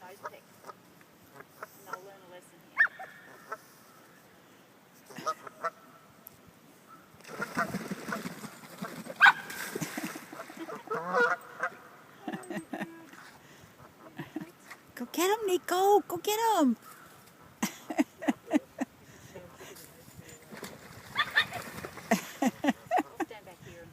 nose pick. And they'll learn a lesson here. Go get him, Nico. Go get him. I'll stand back here and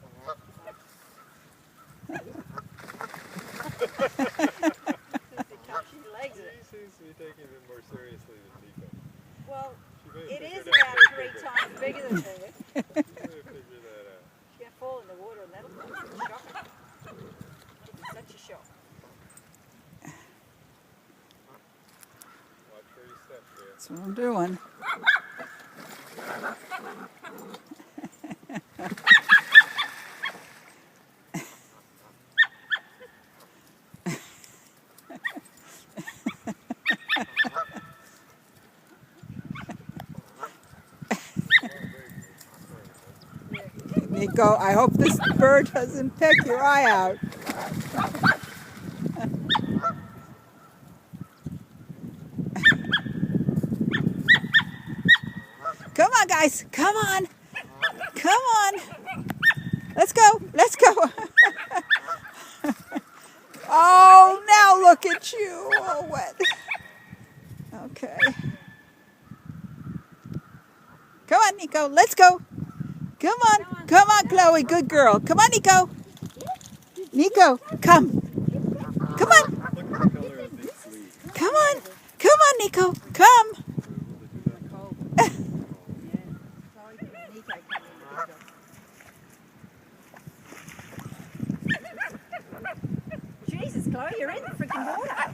touch his legs. He seems to be taking it more seriously than Nico. Well, She may have it is figured out about that 3 times bigger than her. She may have figured that out. She's going to fall in the water and that'll be shocking. It'll be such a shock. Watch where you step, Leah. That's what I'm doing. Nico, I hope this bird doesn't peck your eye out. Come on, guys. Come on. Come on. Let's go. Let's go. Oh, now look at you. All wet. Okay. Come on, Nico. Let's go. Come on. Come on, Chloe. Good girl. Come on, Nico. Nico, come. Come on. Look at the color of these sleeves. Come on. Come on, Nico. Come. Jesus, Chloe, you're in the freaking water.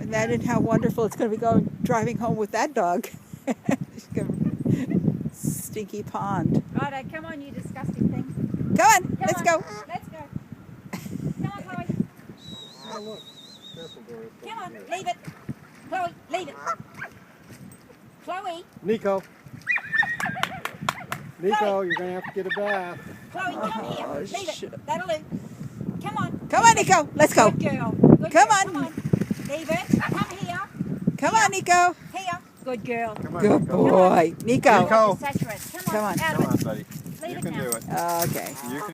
Imagine how wonderful it's going to be driving home with that dog. Stinky pond. Righto, come on, you disgusting thing. Come on, Come let's on. go. Let's go. Come on, Chloe. Oh, look. Careful, Doris. Come on, leave it. Chloe, leave it. Chloe, Nico. Nico, you're going to have to get a bath. Chloe, come here. Oh, Leave shit. it. That'll do. Come on. Come on, Nico. Let's go. Good girl. Good Come girl. on. Come on. Leave it. Come here. Come on, Nico. Here. Good girl. Come on, Good Nico. boy. Nico. Nico. Saturate. Come Come on. on. Out Come of on, it. buddy. Leave You it can now. do it. Okay. You can